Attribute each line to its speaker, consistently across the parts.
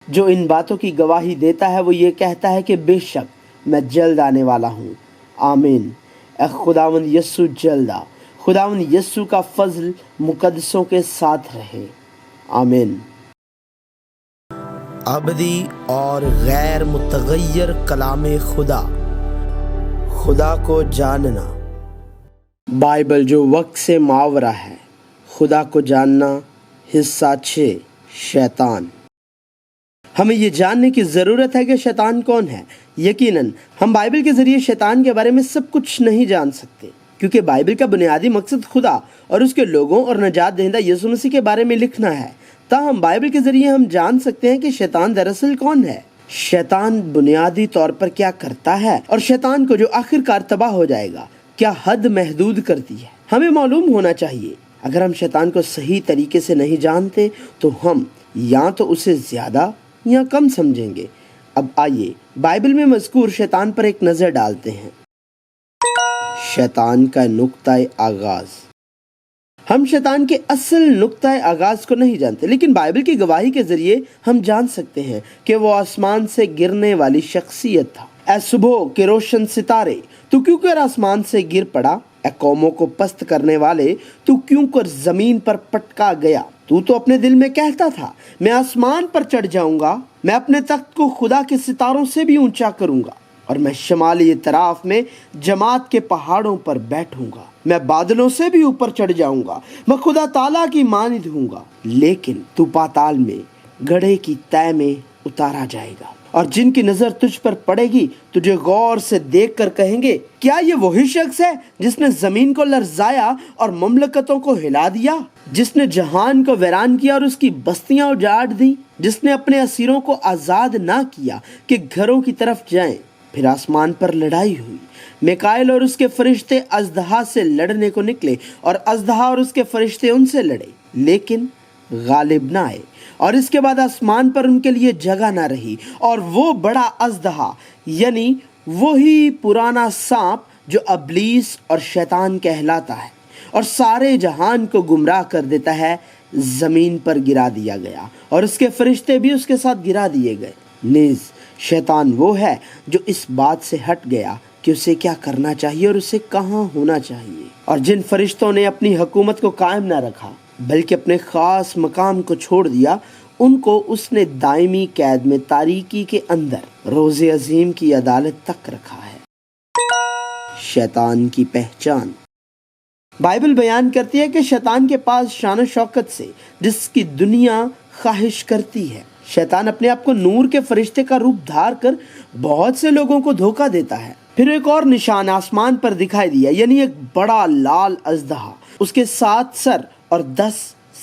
Speaker 1: جو ان باتوں کی گواہی دیتا ہے وہ یہ کہتا ہے کہ بے شک میں جلد آنے والا ہوں۔ آمین۔ اے خداوند یسوع جلد آ۔ خداوند یسوع کا فضل مقدسوں کے ساتھ رہے۔ آمین۔ ابدی اور غیر متغیر کلام خدا، خدا کو جاننا۔ بائبل جو وقت سے ماورا ہے، خدا کو جاننا۔ حصہ 6، شیطان۔ ہمیں یہ جاننے کی ضرورت ہے کہ شیطان کون ہے۔ یقیناً ہم بائبل کے ذریعے شیطان کے بارے میں سب کچھ نہیں جان سکتے، کیونکہ بائبل کا بنیادی مقصد خدا اور اس کے لوگوں اور نجات دہندہ یسوع مسیح کے بارے میں لکھنا ہے۔ تاہم بائبل کے ذریعے ہم جان سکتے ہیں کہ شیطان دراصل کون ہے، شیطان بنیادی طور پر کیا کرتا ہے، اور شیطان کو جو آخر کار تباہ ہو جائے گا کیا حد محدود کرتی ہے۔ ہمیں معلوم ہونا چاہیے۔ اگر ہم شیطان کو صحیح طریقے سے نہیں جانتے تو ہم یا تو اسے زیادہ یا کم سمجھیں گے۔ اب آئیے بائبل میں مذکور شیطان پر ایک نظر ڈالتے ہیں۔ شیطان کا نقطہ آغاز۔ ہم شیطان کے اصل نقطہ آغاز کو نہیں جانتے، لیکن بائبل کی گواہی کے ذریعے ہم جان سکتے ہیں کہ وہ آسمان سے گرنے والی شخصیت تھا۔ اے صبح کے روشن ستارے، تو کیوں کر آسمان سے گر پڑا؟ اے قوموں کو پست کرنے والے، تو کیوں کر زمین پر پٹکا گیا؟ تو اپنے دل میں کہتا تھا میں آسمان پر چڑھ جاؤں گا، میں اپنے تخت کو خدا کے ستاروں سے بھی اونچا کروں گا، اور میں شمالی اطراف میں جماعت کے پہاڑوں پر بیٹھوں گا، میں بادلوں سے بھی اوپر چڑھ جاؤں گا، میں خدا تعالیٰ کی مانند ہوں گا، لیکن تو پاتال میں گڑھے کی تہ میں اتارا جائے گا، اور جن کی نظر تجھ پر پڑے گی تجھے غور سے دیکھ کر کہیں گے کیا یہ وہی شخص ہے جس نے زمین کو لرزایا اور مملکتوں کو ہلا دیا، جس نے جہان کو ویران کیا اور اس کی بستیاں اجاڑ دیں، جس نے اپنے اسیروں کو آزاد نہ کیا کہ گھروں کی طرف جائیں۔ پھر آسمان پر لڑائی ہوئی، میکائیل اور اس کے فرشتے اژدہا سے لڑنے کو نکلے، اور اژدہا اور اس کے فرشتے ان سے لڑے، لیکن غالب نہ آئے، اور اس کے بعد آسمان پر ان کے لیے جگہ نہ رہی، اور وہ بڑا اژدہا یعنی وہی پرانا سانپ جو ابلیس اور شیطان کہلاتا ہے اور سارے جہان کو گمراہ کر دیتا ہے، زمین پر گرا دیا گیا، اور اس کے فرشتے بھی اس کے ساتھ گرا دیے گئے۔ نیز شیطان وہ ہے جو اس بات سے ہٹ گیا کہ اسے کیا کرنا چاہیے اور اسے کہاں ہونا چاہیے، اور جن فرشتوں نے اپنی حکومت کو قائم نہ رکھا بلکہ اپنے خاص مقام کو چھوڑ دیا، ان کو اس نے دائمی قید میں تاریکی کے اندر روز عظیم کی عدالت تک رکھا ہے۔ شیطان کی پہچان۔ بائبل بیان کرتی ہے کہ شیطان کے پاس شان و شوکت سے جس کی دنیا خواہش کرتی ہے، شیطان اپنے آپ کو نور کے فرشتے کا روپ دھار کر بہت سے لوگوں کو دھوکہ دیتا ہے۔ پھر ایک اور نشان آسمان پر دکھائی دیا، یعنی ایک بڑا لال اژدہا، اس کے 7 سر اور 10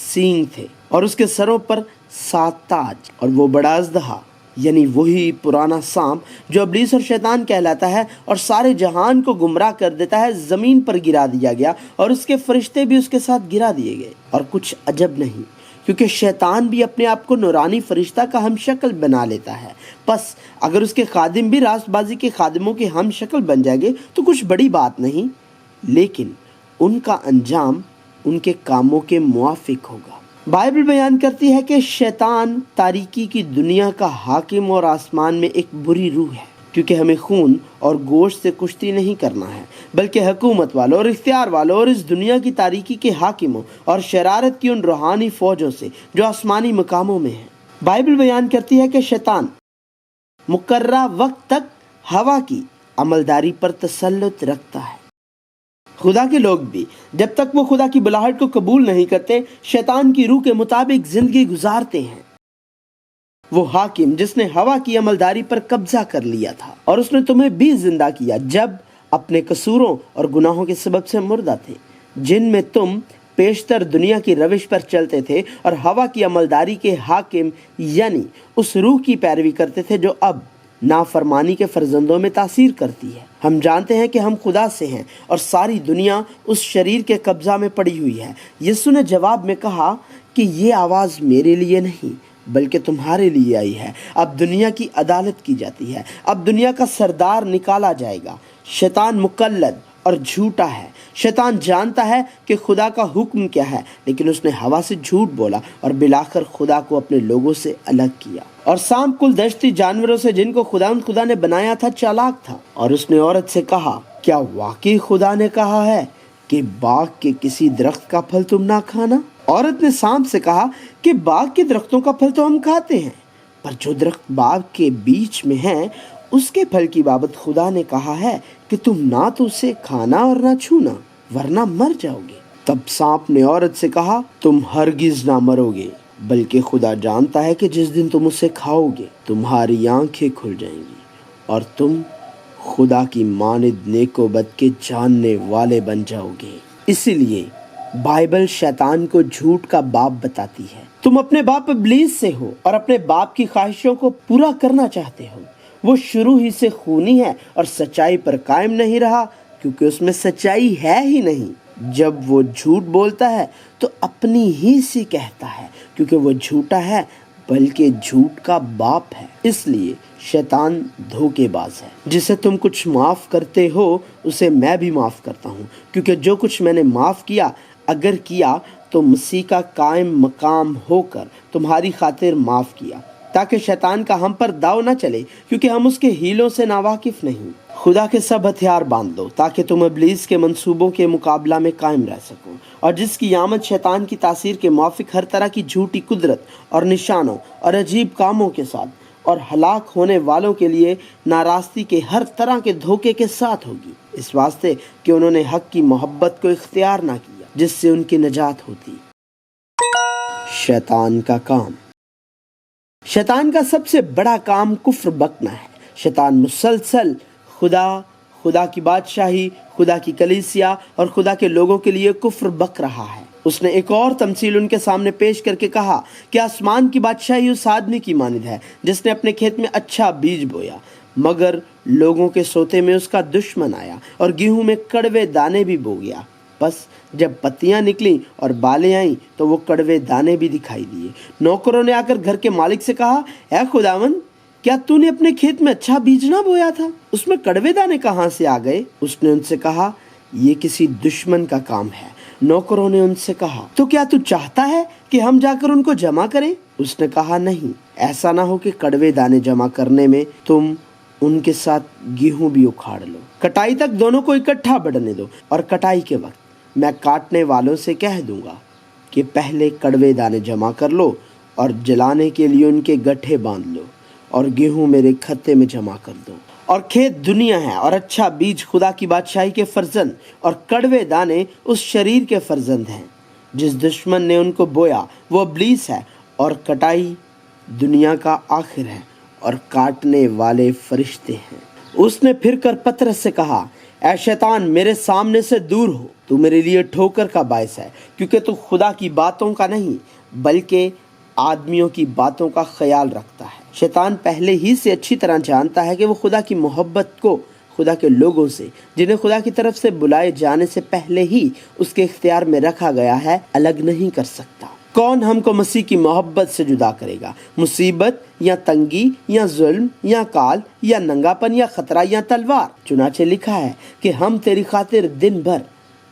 Speaker 1: سینگ تھے، اور اس کے سروں پر 7 تاج، اور وہ بڑا اژدہا یعنی وہی پرانا سانپ جو ابلیس اور شیطان کہلاتا ہے اور سارے جہان کو گمراہ کر دیتا ہے، زمین پر گرا دیا گیا، اور اس کے فرشتے بھی اس کے ساتھ گرا دیے گئے۔ اور کچھ عجب نہیں، کیونکہ شیطان بھی اپنے آپ کو نورانی فرشتہ کا ہم شکل بنا لیتا ہے۔ پس اگر اس کے خادم بھی راست بازی کے خادموں کے ہم شکل بن جائیں گے تو کچھ بڑی بات نہیں، لیکن ان کا انجام ان کے کاموں کے موافق ہوگا۔ بائبل بیان کرتی ہے کہ شیطان تاریکی کی دنیا کا حاکم اور آسمان میں ایک بری روح ہے، کیونکہ ہمیں خون اور گوشت سے کشتی نہیں کرنا ہے، بلکہ حکومت والوں اور اختیار والوں اور اس دنیا کی تاریکی کے حاکموں اور شرارت کی ان روحانی فوجوں سے جو آسمانی مقاموں میں ہیں۔ بائبل بیان کرتی ہے کہ شیطان مقررہ وقت تک ہوا کی عملداری پر تسلط رکھتا ہے۔ خدا کے لوگ بھی جب تک وہ خدا کی بلاہٹ کو قبول نہیں کرتے شیطان کی روح کے مطابق زندگی گزارتے ہیں۔ وہ حاکم جس نے ہوا کی عملداری پر قبضہ کر لیا تھا، اور اس نے تمہیں بھی زندہ کیا جب اپنے قصوروں اور گناہوں کے سبب سے مردہ تھے، جن میں تم پیشتر دنیا کی روش پر چلتے تھے اور ہوا کی عملداری کے حاکم یعنی اس روح کی پیروی کرتے تھے جو اب نافرمانی کے فرزندوں میں تاثیر کرتی ہے۔ ہم جانتے ہیں کہ ہم خدا سے ہیں اور ساری دنیا اس شریر کے قبضہ میں پڑی ہوئی ہے۔ یسوع نے جواب میں کہا کہ یہ آواز میرے لیے نہیں بلکہ تمہارے لیے آئی ہے۔ اب دنیا کی عدالت کی جاتی ہے، اب دنیا کا سردار نکالا جائے گا۔ شیطان مقلد اور جھوٹا ہے، शैतान जानता है कि खुदा का हुक्म क्या है, लेकिन उसने हवा से झूठ बोला और बिलाकर खुदा को अपने लोगों से अलग किया। और सांप कुल दहशती जानवरों से जिनको खुदा ने बनाया था चालाक था, और उसने औरत से कहा, क्या वाकई खुदा ने कहा है कि बाग के किसी दरख्त का फल तुम ना खाना? औरत ने सांप से कहा कि बाग के दरख्तों का फल तो हम खाते हैं, पर जो दरख्त बाग के बीच में है उसके फल की बाबत खुदा ने कहा है कि तुम ना तो उसे खाना और ना छूना, वरना मर जाओगे। तब सांप ने औरत से कहा, तुम हरगिज ना मरोगे, बल्कि खुदा जानता है कि जिस दिन तुम उसे खाओगे तुम्हारी आंखें खुल जाएंगी और तुम खुदा की मानिद नेको बद के जानने वाले बन जाओगे। इसीलिए बाइबल शैतान को झूठ का बाप बताती है। तुम अपने बाप इब्लीस से हो और अपने बाप की ख्वाहिशों को पूरा करना चाहते हो। वो शुरू ही से खूनी है और सच्चाई पर कायम नहीं रहा, क्योंकि उसमें सच्चाई है ही नहीं। जब वो झूठ बोलता है तो अपनी ही सी कहता है, क्योंकि वो झूठा है, बल्कि झूठ का बाप है। इसलिए शैतान धोखेबाज है। जिसे तुम कुछ माफ करते हो उसे मैं भी माफ करता हूँ, क्योंकि जो कुछ मैंने माफ किया अगर किया तो मसीह का कायम मकाम होकर तुम्हारी खातिर माफ किया, ताकि शैतान का हम पर दाव न चले, क्योंकि हम उसके हीलों से नावाकिफ नहीं। खुदा के सब हथियार बांध लो ताकि तुम इब्लीस के मंसूबों के मुकाबला में कायम रह सको, और जिसकी आमद शैतान की तासीर के मुआफिक हर तरह की झूठी कुदरत और निशानों और अजीब कामों के साथ और हलाक होने वालों के लिए नारास्ती के हर तरह के धोखे के साथ होगी, इस वास्ते कि उन्होंने हक की मोहब्बत को इख्तियार ना किया जिससे उनकी नजात होती। शैतान का काम। शैतान का सबसे बड़ा काम कुफ्र बकना है। शैतान मुसलसल खुदा की बादशाही, खुदा की कलीसिया और खुदा के लोगों के लिए कुफ्र बक रहा है। उसने एक और तमसील उनके सामने पेश करके कहा कि आसमान की बादशाही उस आदमी की मानिद है जिसने अपने खेत में अच्छा बीज बोया, मगर लोगों के सोते में उसका दुश्मन आया और गेहूं में कड़वे दाने भी बो गया। बस जब पत्तियां निकली और बालें आईं तो वो कड़वे दाने भी दिखाई दिए। नौकरों ने आकर घर के मालिक से कहा, ऐ खुदावन, क्या तूने अपने खेत में अच्छा बीज ना बोया था? उसमें कड़वे दाने कहाँ से आ गए? उसने उनसे कहा, ये किसी दुश्मन का काम है। नौकरों ने उनसे कहा, तो क्या तू चाहता है कि हम जाकर उनको जमा करें? उसने कहा, नहीं, ऐसा ना हो कि कड़वे दाने जमा करने में तुम उनके साथ गेहूं भी उखाड़ लो। कटाई तक दोनों को इकट्ठा बढ़ने दो, और कटाई के वक्त मैं काटने वालों से कह दूंगा कि पहले कड़वे दाने जमा कर लो और जलाने के लिए उनके गट्ठे बांध लो, और गेहूं मेरे खत्ते में जमा कर दो। और खेत दुनिया है, और अच्छा बीज खुदा की बादशाही के फर्जंद, और कड़वे दाने उस शरीर के फर्जंद हैं। जिस दुश्मन ने उनको बोया वो इब्लीस है, और कटाई दुनिया का आखिर है, और काटने वाले फरिश्ते हैं। उसने फिर कर पतरस से कहा, ऐ शैतान, मेरे सामने से दूर हो, तू मेरे लिए ठोकर का बायस है, क्योंकि तू खुदा की बातों का नहीं बल्कि आदमियों की बातों का ख्याल रखता है। शैतान पहले ही से अच्छी तरह जानता है कि वो खुदा की मोहब्बत को खुदा के लोगों से, जिन्हें खुदा की तरफ से बुलाए जाने से पहले ही उसके इख्तियार में रखा गया है, अलग नहीं कर सकता। कौन हमको मसीह की मोहब्बत से जुदा करेगा? मुसीबत या तंगी या जुल्म या काल या नंगापन या खतरा या तलवार? चुनाचे लिखा है कि हम तेरी खातिर दिन भर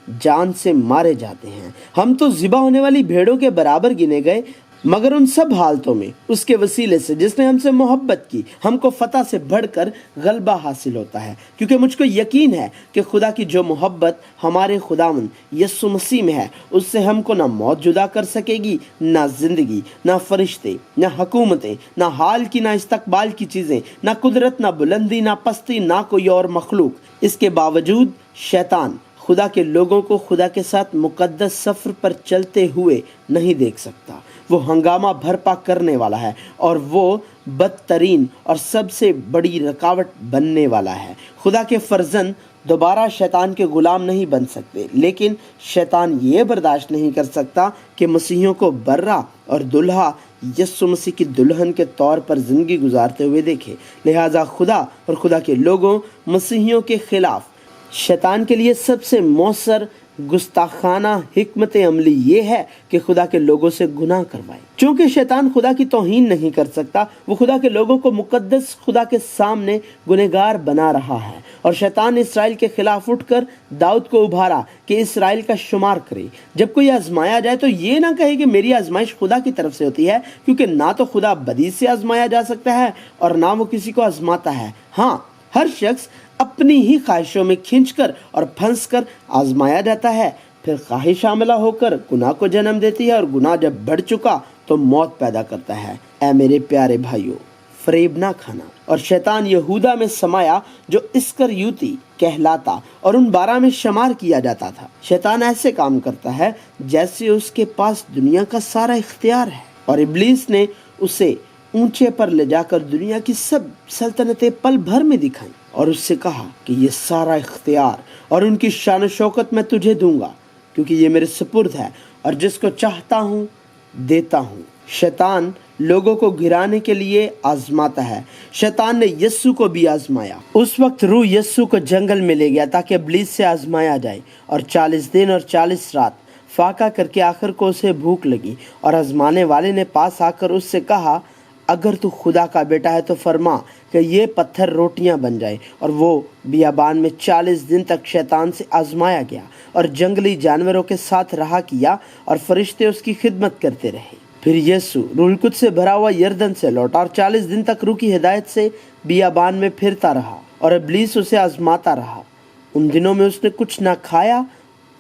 Speaker 1: जान से मारे जाते हैं। हम तो ज़िबा होने वाली भेड़ों के बराबर गिने गए, मगर उन सब हालतों में उसके वसीले से जिसने हमसे मोहब्बत की, हमको फतह से बढ़कर गलबा हासिल होता है। क्योंकि मुझको यकीन है कि खुदा की जो मोहब्बत हमारे खुदावंद यीशु मसीह में है, उससे हमको ना मौत जुदा कर सकेगी, ना जिंदगी, ना फरिश्ते, ना हुकूमतें, ना हाल की, ना इस्तकबाल की चीज़ें, ना कुदरत, ना बुलंदी, ना पस्ती, ना कोई और मखलूक। इसके बावजूद शैतान खुदा के लोगों को खुदा के साथ मुकद्दस सफ़र पर चलते हुए नहीं देख सकता। वो हंगामा भरपा करने वाला है, और वो बदतरीन और सबसे बड़ी रुकावट बनने वाला है। खुदा के फर्जंद दोबारा शैतान के गुलाम नहीं बन सकते, लेकिन शैतान ये बर्दाश्त नहीं कर सकता कि मसीहियों को बर्रा और दुल्हा यीशु मसीह की दुल्हन के तौर पर ज़िंदगी गुजारते हुए देखे। लिहाजा खुदा और खुदा के लोगों मसीहियों के खिलाफ शैतान के लिए सबसे मौसर गुस्ताखाना हिकमत अमली ये है कि खुदा के लोगों से गुनाह करवाए। चूंकि शैतान खुदा की तौहीन नहीं कर सकता, वो खुदा के लोगों को मुकद्दस खुदा के सामने गुनहगार बना रहा है। और शैतान इसराइल के खिलाफ उठकर दाऊद को उभारा कि इसराइल का शुमार करे। जब कोई आजमाया जाए तो ये ना कहे कि मेरी आजमाइश खुदा की तरफ से होती है, क्योंकि ना तो खुदा बदी से आजमाया जा सकता है और ना वो किसी को आजमाता है। हाँ, हर शख्स अपनी ही ख्वाहिशों में खींचकर और फंसकर आजमाया जाता है, फिर ख्वाहिश शामिला होकर गुनाह को जन्म देती है और गुनाह जब बढ़ चुका तो मौत पैदा करता है। ऐ मेरे प्यारे भाइयों, फरेब ना खाना। और शैतान यहूदा में समाया जो इस्करियोती कहलाता और उन 12 में शुमार किया जाता था। शैतान ऐसे काम करता है जैसे उसके पास दुनिया का सारा इख्तियार है, और इब्लीस ने उसे ऊंचे पर ले जाकर दुनिया की सब सल्तनतें पल भर में दिखाई और उससे कहा कि ये सारा इख्तियार और उनकी शान शौकत मैं तुझे दूंगा, क्योंकि ये मेरे सुपुर्द है और जिसको चाहता हूँ देता हूँ। शैतान लोगों को गिराने के लिए आजमाता है। शैतान ने यस्सु को भी आजमाया। उस वक्त रूह यस्सु को जंगल में ले गया ताकि इब्लीस से आजमाया जाए, और 40 दिन और 40 रात फाका करके आखिर को उसे भूख लगी। और आजमाने वाले ने पास आकर उससे कहा, अगर तू खुदा का बेटा है तो फरमा कि ये पत्थर रोटियां बन जाए। और वो बियाबान में 40 दिन तक शैतान से आजमाया गया और जंगली जानवरों के साथ रहा किया, और फरिश्ते उसकी खिदमत करते रहे। फिर यीशु रूहुल कुद्स से भरा हुआ यरदन से लौटा और 40 दिन तक रूह की हिदायत से बियाबान में फिरता रहा, और इब्लीस उसे आजमाता रहा। उन दिनों में उसने कुछ ना खाया,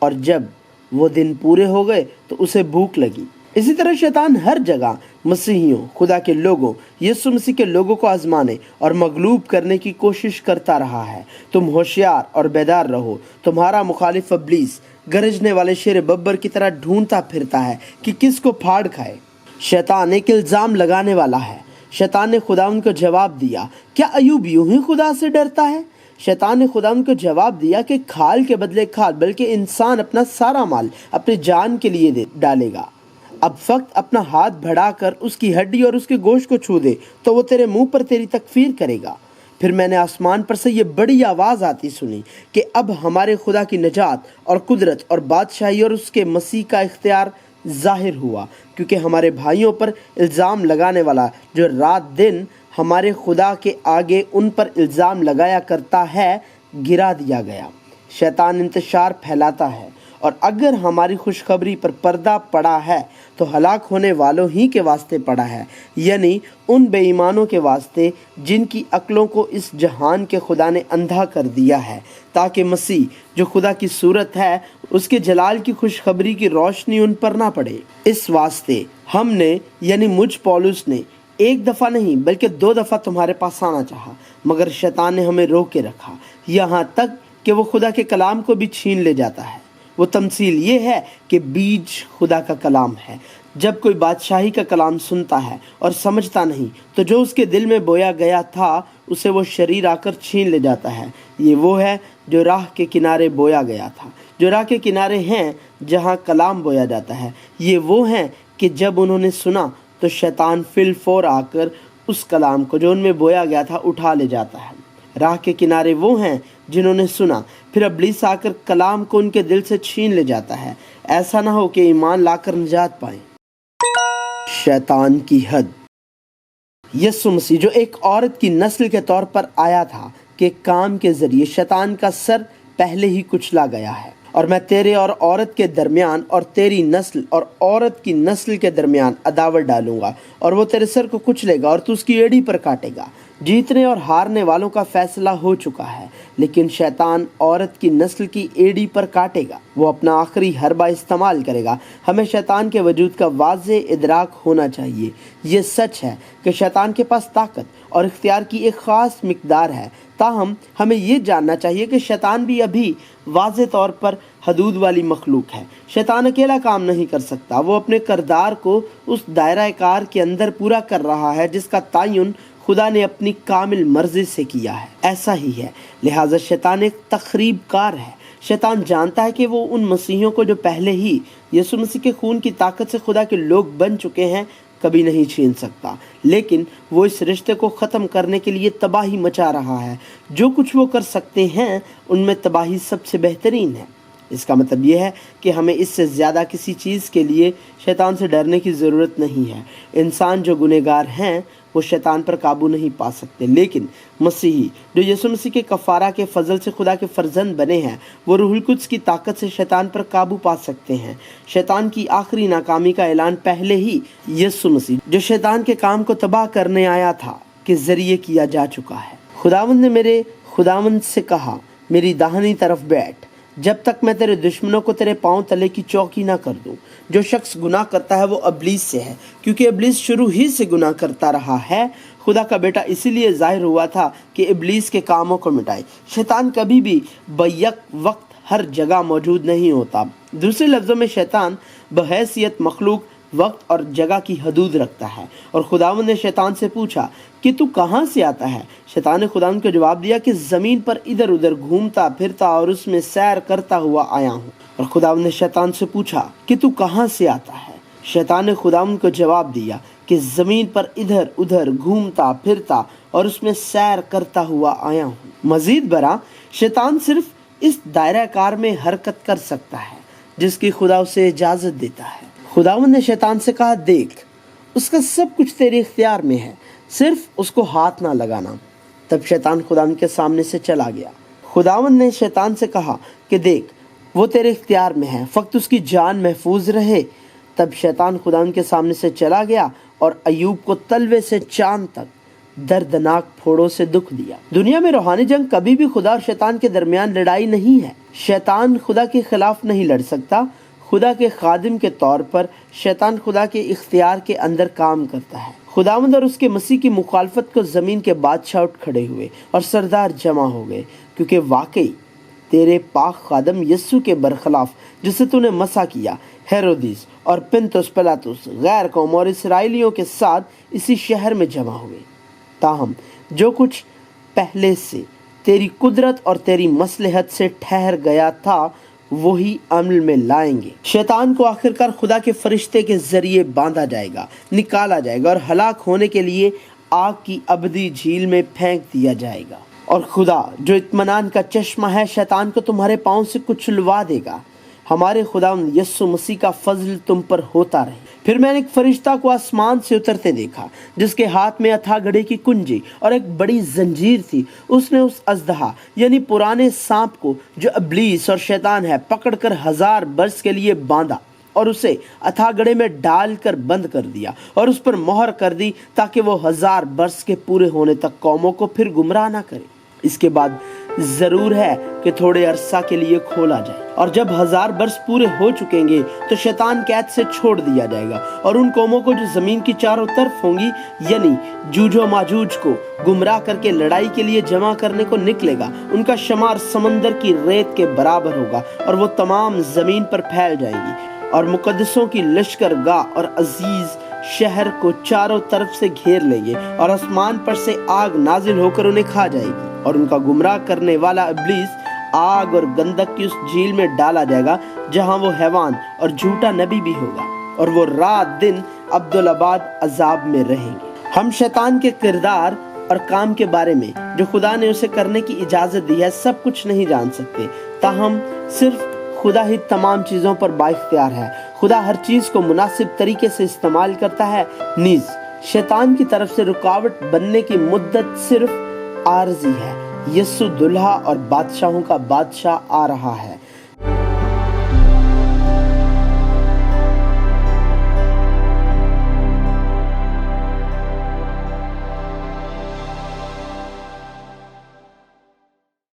Speaker 1: और जब वो दिन पूरे हो गए तो उसे भूख लगी। इसी तरह शैतान हर जगह मसीहियों, खुदा के लोगों, यीशु मसीह के लोगों को आजमाने और मगलूब करने की कोशिश करता रहा है। तुम होशियार और बेदार रहो। तुम्हारा मुखालिफ इब्लीस गरजने वाले शेर बब्बर की तरह ढूंढता फिरता है कि किसको फाड़ खाए। शैतान एक इल्ज़ाम लगाने वाला है। शैतान ने खुदावंद को जवाब दिया, क्या अय्यूब यूं ही खुदा से डरता है? शैतान ने खुदावंद को जवाब दिया कि खाल के बदले खाल, बल्कि इंसान अपना सारा माल अपनी जान के लिए डालेगा। अब फक्त अपना हाथ बढ़ाकर उसकी हड्डी और उसके गोश्त को छू दे तो वो तेरे मुंह पर तेरी तकफीर करेगा। फिर मैंने आसमान पर से ये बड़ी आवाज़ आती सुनी कि अब हमारे खुदा की नजात और कुदरत और बादशाही और उसके मसीह का इख्तियार जाहिर हुआ, क्योंकि हमारे भाइयों पर इल्ज़ाम लगाने वाला जो रात दिन हमारे खुदा के आगे उन पर इल्ज़ाम लगाया करता है, गिरा दिया गया। शैतान इंतशार फैलाता है, और अगर हमारी खुशखबरी पर पर्दा पड़ा है तो हलाक होने वालों ही के वास्ते पड़ा है, यानी उन बेईमानों के वास्ते जिनकी अक्लों को इस जहान के खुदा ने अंधा कर दिया है, ताकि मसीह जो खुदा की सूरत है उसके जलाल की खुशखबरी की रोशनी उन पर ना पड़े। इस वास्ते हमने यानी मुझ पौलुस ने एक दफ़ा नहीं बल्कि 2 दफ़ा तुम्हारे पास आना चाहा, मगर शैतान ने हमें रोक के रखा, यहाँ तक कि वो खुदा के कलाम को भी छीन ले जाता है। वो तमसील ये है कि बीज खुदा का कलाम है। जब कोई बादशाही का कलाम सुनता है और समझता नहीं, तो जो उसके दिल में बोया गया था उसे वो शरीर आकर छीन ले जाता है। ये वो है जो राह के किनारे बोया गया था। जो राह के किनारे हैं जहाँ कलाम बोया जाता है, ये वो हैं कि जब उन्होंने सुना तो शैतान फिलफौर आकर उस कलाम को जो उनमें बोया गया था उठा ले जाता है। राह के किनारे वो हैं जिन्होंने सुना, फिर इब्लीस आकर कलाम को उनके दिल से छीन ले जाता है, ऐसा ना हो कि ईमान लाकर निजात पाएं। शैतान की हद। यीशु मसीह जो एक औरत की नस्ल के तौर पर आया था कि काम के जरिए शैतान का सर पहले ही कुचला गया है, और मैं तेरे और औरत के दरमियान और तेरी नस्ल और औरत की नस्ल के दरमियान अदावत डालूंगा, और वो तेरे सर को कुचलेगा और तू उसकी एड़ी पर काटेगा। जीतने और हारने वालों का फैसला हो चुका है, लेकिन शैतान औरत की नस्ल की एड़ी पर काटेगा। वो अपना आखिरी हरबा इस्तेमाल करेगा। हमें शैतान के वजूद का वाज़े इदराक होना चाहिए। ये सच है कि शैतान के पास ताकत और इख्तियार की एक ख़ास मिकदार है, ताहम हमें ये जानना चाहिए कि शैतान भी अभी वाज़े तौर पर हदूद वाली मखलूक है। शैतान अकेला काम नहीं कर सकता। वो अपने किरदार को उस दायरा कार के अंदर पूरा कर रहा है जिसका तयन खुदा ने अपनी कामिल मर्जी से किया है। ऐसा ही है, लिहाजा शैतान एक तखरीब कार है। शैतान जानता है कि वो उन मसीहियों को जो पहले ही यीशु मसीह के खून की ताकत से खुदा के लोग बन चुके हैं कभी नहीं छीन सकता, लेकिन वो इस रिश्ते को ख़त्म करने के लिए तबाही मचा रहा है। जो कुछ वो कर सकते हैं उनमें तबाही सबसे बेहतरीन है। اس کا مطلب یہ ہے کہ ہمیں اس سے زیادہ کسی چیز کے لیے شیطان سے ڈرنے کی ضرورت نہیں ہے۔ انسان جو گنہگار ہیں وہ شیطان پر قابو نہیں پا سکتے، لیکن مسیحی جو یسوع مسیح کے کفارہ کے فضل سے خدا کے فرزند بنے ہیں وہ روح القدس کی طاقت سے شیطان پر قابو پا سکتے ہیں۔ شیطان کی آخری ناکامی کا اعلان پہلے ہی یسوع مسیح جو شیطان کے کام کو تباہ کرنے آیا تھا کے ذریعے کیا جا چکا ہے۔ خداوند نے میرے خداوند سے کہا، میری داہنی طرف بیٹھ جب تک میں تیرے دشمنوں کو تیرے پاؤں تلے کی چوکی نہ کر دوں۔ جو شخص گناہ کرتا ہے وہ ابلیس سے ہے، کیونکہ ابلیس شروع ہی سے گناہ کرتا رہا ہے۔ خدا کا بیٹا اسی لیے ظاہر ہوا تھا کہ ابلیس کے کاموں کو مٹائے۔ شیطان کبھی بھی بیک وقت ہر جگہ موجود نہیں ہوتا۔ دوسرے لفظوں میں شیطان بحیثیت مخلوق وقت اور جگہ کی حدود رکھتا ہے، اور خداوند نے شیطان سے پوچھا کہ تو کہاں سے آتا ہے؟ شیطان نے خداوند کو جواب دیا کہ زمین پر ادھر ادھر گھومتا پھرتا اور اس میں سیر کرتا ہوا آیا ہوں۔ اور خداوند نے شیطان سے پوچھا کہ تو کہاں سے آتا ہے؟ شیطان نے خداوند کو جواب دیا کہ زمین پر ادھر ادھر گھومتا پھرتا اور اس میں سیر کرتا ہوا آیا ہوں۔ مزید برآں شیطان صرف اس دائرہ کار میں حرکت کر سکتا ہے جس کی خدا اسے اجازت دیتا ہے۔ خداوند نے شیطان سے کہا، دیکھ اس کا سب کچھ تیرے اختیار میں ہے، صرف اس کو ہاتھ نہ لگانا۔ تب شیطان خداوند کے سامنے سے چلا گیا۔ خداوند نے شیطان سے کہا کہ دیکھ وہ تیرے اختیار میں ہے، فقط اس کی جان محفوظ رہے۔ تب شیطان خداوند کے سامنے سے چلا گیا اور ایوب کو تلوے سے چاند تک دردناک پھوڑوں سے دکھ دیا۔ دنیا میں روحانی جنگ کبھی بھی خدا اور شیطان کے درمیان لڑائی نہیں ہے۔ شیطان خدا کے خلاف نہیں لڑ سکتا۔ خدا کے خادم کے طور پر شیطان خدا کے اختیار کے اندر کام کرتا ہے۔ خداوند اور اس کے مسیح کی مخالفت کو زمین کے بادشاہ اٹھ کھڑے ہوئے اور سردار جمع ہو گئے، کیونکہ واقعی تیرے پاک خادم یسوع کے برخلاف جسے تو نے مسح کیا، ہیرودیس اور پنتس پلاطس غیر قوم اور اسرائیلیوں کے ساتھ اسی شہر میں جمع ہوئے۔ تاہم جو کچھ پہلے سے تیری قدرت اور تیری مصلحت سے ٹھہر گیا تھا وہی عمل میں لائیں گے۔ شیطان کو آخرکار خدا کے فرشتے کے ذریعے باندھا جائے گا، نکالا جائے گا اور ہلاک ہونے کے لیے آگ کی ابدی جھیل میں پھینک دیا جائے گا۔ اور خدا جو اطمینان کا چشمہ ہے شیطان کو تمہارے پاؤں سے کچلوا دے گا۔ ہمارے خداوند یسوع مسیح کا فضل تم پر ہوتا رہے۔ پھر میں نے ایک فرشتہ کو آسمان سے اترتے دیکھا جس کے ہاتھ میں اتھا گڑھے کی کنجی اور ایک بڑی زنجیر تھی۔ اس نے اس اژدہا یعنی پرانے سانپ کو جو ابلیس اور شیطان ہے پکڑ کر 1000 برس کے لیے باندھا اور اسے اتھا گڑھے میں ڈال کر بند کر دیا اور اس پر مہر کر دی تاکہ وہ 1000 برس کے پورے ہونے تک قوموں کو پھر گمراہ نہ کرے۔ اس کے بعد ضرور ہے کہ تھوڑے عرصہ کے لیے کھولا جائے، اور جب 1000 برس پورے ہو چکیں گے تو شیطان قید سے چھوڑ دیا جائے گا، اور ان قوموں کو جو زمین کی چاروں طرف ہوں گی یعنی جوج و ماجوج کو گمراہ کر کے لڑائی کے لیے جمع کرنے کو نکلے گا، ان کا شمار سمندر کی ریت کے برابر ہوگا، اور وہ تمام زمین پر پھیل جائیں گی اور مقدسوں کی لشکر گاہ اور عزیز شہر کو چاروں طرف سے گھیر لیں گے، اور آسمان پر سے آگ نازل ہو کر انہیں کھا جائے گی، اور ان کا گمراہ کرنے والا ابلیس آگ اور گندک کی اس جھیل میں ڈالا جائے گا جہاں وہ حیوان اور جھوٹا نبی بھی ہوگا، اور وہ رات دن ابدالآباد عذاب میں رہیں گے۔ ہم شیطان کے کردار اور کام کے بارے میں جو خدا نے اسے کرنے کی اجازت دی ہے سب کچھ نہیں جان سکتے، تاہم صرف خدا ہی تمام چیزوں پر بااختیار ہے۔ خدا ہر چیز کو مناسب طریقے سے استعمال کرتا ہے، نیز شیطان کی طرف سے رکاوٹ بننے کی مدت صرف عارضی ہے۔ یسوع دلہا اور بادشاہوں کا بادشاہ آ رہا ہے،